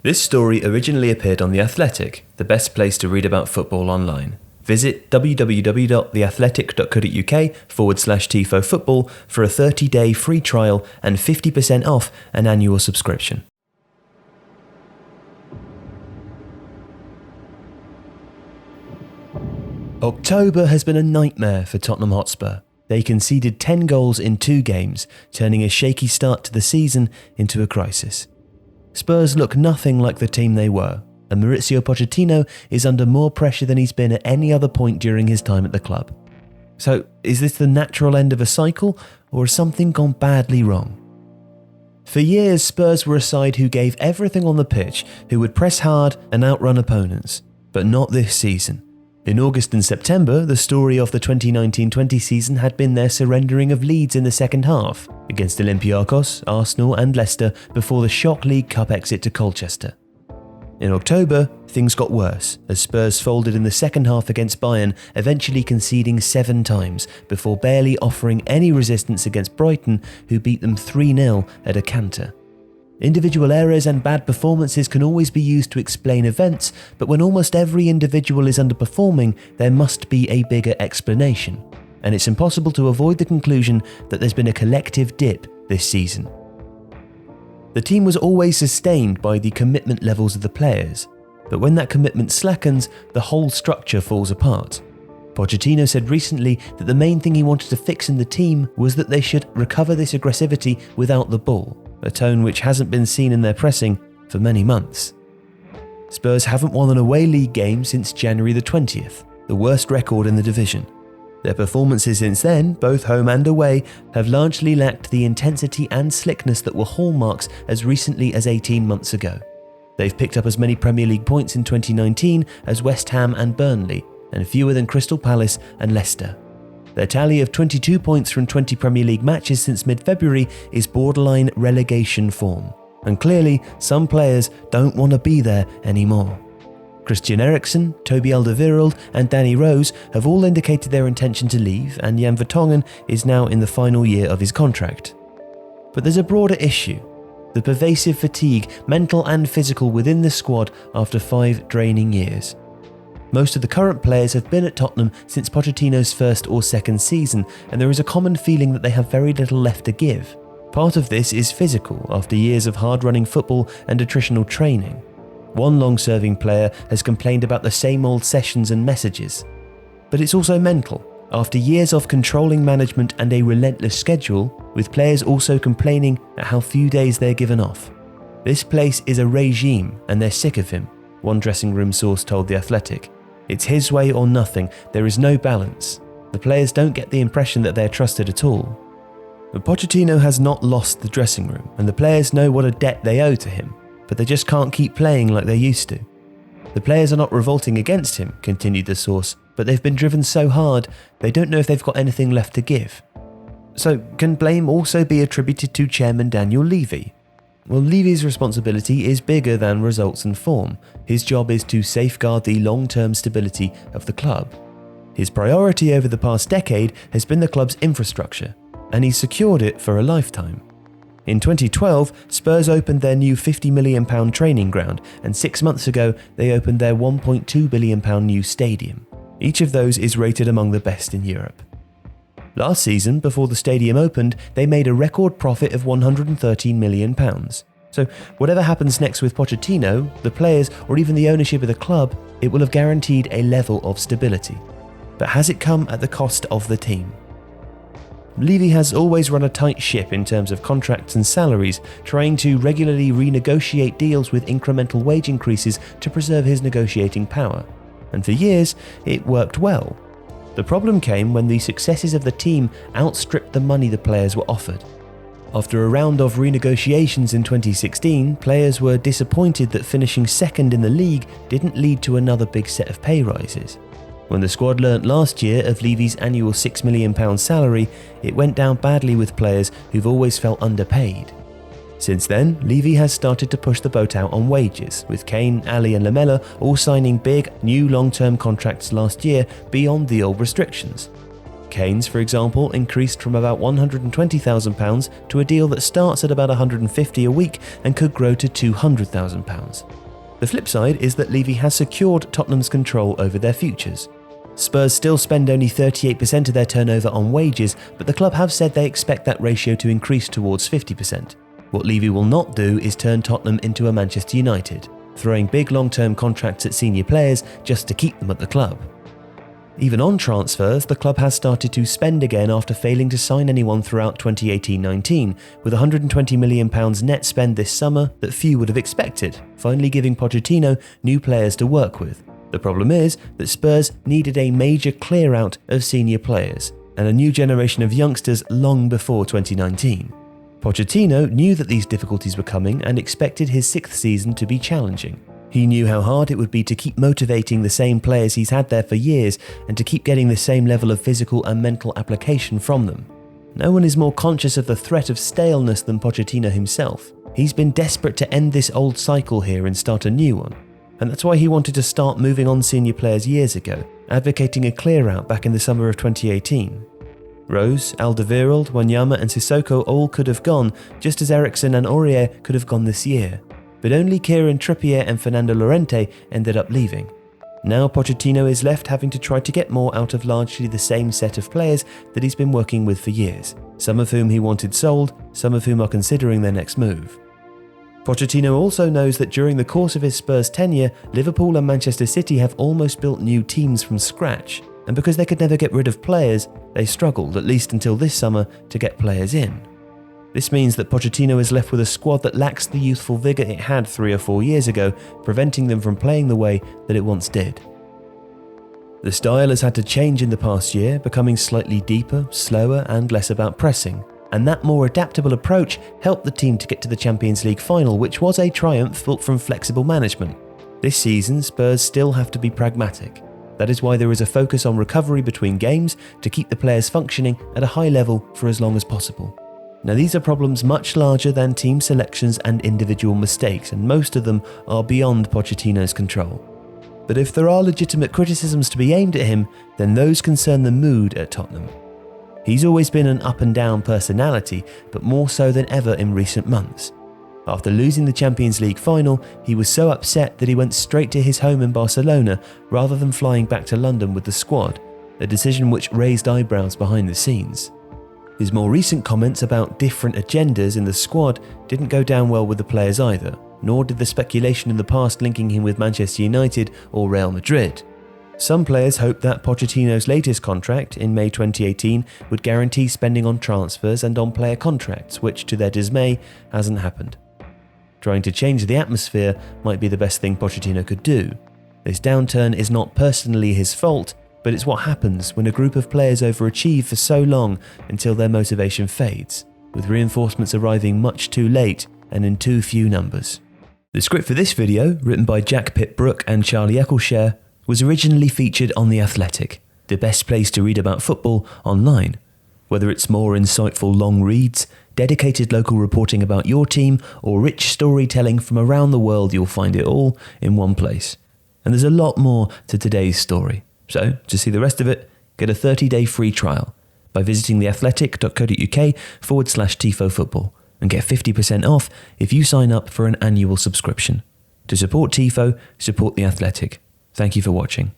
This story originally appeared on The Athletic, the best place to read about football online. Visit www.theathletic.co.uk/Tifo Football for a 30-day free trial and 50% off an annual subscription. October has been a nightmare for Tottenham Hotspur. They conceded 10 goals in 2 games, turning a shaky start to the season into a crisis. Spurs look nothing like the team they were, and Mauricio Pochettino is under more pressure than he's been at any other point during his time at the club. So, is this the natural end of a cycle, or has something gone badly wrong? For years, Spurs were a side who gave everything on the pitch, who would press hard and outrun opponents, but not this season. In August and September, the story of the 2019-20 season had been their surrendering of leads in the second half, against Olympiacos, Arsenal and Leicester before the shock League Cup exit to Colchester. In October, things got worse, as Spurs folded in the second half against Bayern, eventually conceding 7 times, before barely offering any resistance against Brighton, who beat them 3-0 at a canter. Individual errors and bad performances can always be used to explain events, but when almost every individual is underperforming, there must be a bigger explanation, and it's impossible to avoid the conclusion that there's been a collective dip this season. The team was always sustained by the commitment levels of the players, but when that commitment slackens, the whole structure falls apart. Pochettino said recently that the main thing he wanted to fix in the team was that they should recover this aggressivity without the ball, a tone which hasn't been seen in their pressing for many months. Spurs haven't won an away league game since January the 20th, the worst record in the division. Their performances since then, both home and away, have largely lacked the intensity and slickness that were hallmarks as recently as 18 months ago. They've picked up as many Premier League points in 2019 as West Ham and Burnley, and fewer than Crystal Palace and Leicester. Their tally of 22 points from 20 Premier League matches since mid-February is borderline relegation form, and clearly some players don't want to be there anymore. Christian Eriksen, Toby Alderweireld and Danny Rose have all indicated their intention to leave, and Jan Vertonghen is now in the final year of his contract. But there's a broader issue: the pervasive fatigue, mental and physical, within the squad after 5 draining years. Most of the current players have been at Tottenham since Pochettino's first or second season, and there is a common feeling that they have very little left to give. Part of this is physical, after years of hard-running football and attritional training. One long-serving player has complained about the same old sessions and messages. But it's also mental, after years of controlling management and a relentless schedule, with players also complaining at how few days they're given off. This place is a regime, and they're sick of him, one dressing room source told The Athletic. It's his way or nothing, there is no balance. The players don't get the impression that they're trusted at all. But Pochettino has not lost the dressing room, and the players know what a debt they owe to him, but they just can't keep playing like they used to. The players are not revolting against him, continued the source, but they've been driven so hard, they don't know if they've got anything left to give. So, can blame also be attributed to Chairman Daniel Levy? Well, Levy's responsibility is bigger than results and form. His job is to safeguard the long-term stability of the club. His priority over the past decade has been the club's infrastructure, and he's secured it for a lifetime. In 2012, Spurs opened their new £50 million training ground, and 6 months ago they opened their £1.2 billion new stadium. Each of those is rated among the best in Europe. Last season, before the stadium opened, they made a record profit of £113 million. So whatever happens next with Pochettino, the players, or even the ownership of the club, it will have guaranteed a level of stability. But has it come at the cost of the team? Levy has always run a tight ship in terms of contracts and salaries, trying to regularly renegotiate deals with incremental wage increases to preserve his negotiating power. And for years, it worked well. The problem came when the successes of the team outstripped the money the players were offered. After a round of renegotiations in 2016, players were disappointed that finishing second in the league didn't lead to another big set of pay rises. When the squad learnt last year of Levy's annual £6 million salary, it went down badly with players who've always felt underpaid. Since then, Levy has started to push the boat out on wages, with Kane, Ali and Lamela all signing big, new long-term contracts last year beyond the old restrictions. Kane's, for example, increased from about £120,000 to a deal that starts at about £150 a week and could grow to £200,000. The flip side is that Levy has secured Tottenham's control over their futures. Spurs still spend only 38% of their turnover on wages, but the club have said they expect that ratio to increase towards 50%. What Levy will not do is turn Tottenham into a Manchester United, throwing big long-term contracts at senior players just to keep them at the club. Even on transfers, the club has started to spend again after failing to sign anyone throughout 2018-19, with £120 million net spend this summer that few would have expected, finally giving Pochettino new players to work with. The problem is that Spurs needed a major clear-out of senior players and a new generation of youngsters long before 2019. Pochettino knew that these difficulties were coming and expected his sixth season to be challenging. He knew how hard it would be to keep motivating the same players he's had there for years and to keep getting the same level of physical and mental application from them. No one is more conscious of the threat of staleness than Pochettino himself. He's been desperate to end this old cycle here and start a new one. And that's why he wanted to start moving on senior players years ago, advocating a clear-out back in the summer of 2018. Rose, Alderweireld, Wanyama and Sissoko all could have gone, just as Eriksen and Aurier could have gone this year. But only Kieran Trippier and Fernando Llorente ended up leaving. Now Pochettino is left having to try to get more out of largely the same set of players that he's been working with for years, some of whom he wanted sold, some of whom are considering their next move. Pochettino also knows that during the course of his Spurs tenure, Liverpool and Manchester City have almost built new teams from scratch, and because they could never get rid of players, they struggled, at least until this summer, to get players in. This means that Pochettino is left with a squad that lacks the youthful vigour it had 3 or 4 years ago, preventing them from playing the way that it once did. The style has had to change in the past year, becoming slightly deeper, slower and less about pressing, and that more adaptable approach helped the team to get to the Champions League final, which was a triumph built from flexible management. This season, Spurs still have to be pragmatic. That is why there is a focus on recovery between games to keep the players functioning at a high level for as long as possible. Now, these are problems much larger than team selections and individual mistakes, and most of them are beyond Pochettino's control. But if there are legitimate criticisms to be aimed at him, then those concern the mood at Tottenham. He's always been an up and down personality, but more so than ever in recent months. After losing the Champions League final, he was so upset that he went straight to his home in Barcelona rather than flying back to London with the squad, a decision which raised eyebrows behind the scenes. His more recent comments about different agendas in the squad didn't go down well with the players either, nor did the speculation in the past linking him with Manchester United or Real Madrid. Some players hoped that Pochettino's latest contract in May 2018 would guarantee spending on transfers and on player contracts, which to their dismay hasn't happened. Trying to change the atmosphere might be the best thing Pochettino could do. This downturn is not personally his fault, but it's what happens when a group of players overachieve for so long until their motivation fades, with reinforcements arriving much too late and in too few numbers. The script for this video, written by Jack Pitt-Brooke and Charlie Eccleshare, was originally featured on The Athletic, the best place to read about football online. Whether it's more insightful long reads, dedicated local reporting about your team, or rich storytelling from around the world, you'll find it all in one place. And there's a lot more to today's story. So, to see the rest of it, get a 30-day free trial by visiting theathletic.co.uk/Tifo Football and get 50% off if you sign up for an annual subscription. To support Tifo, support The Athletic. Thank you for watching.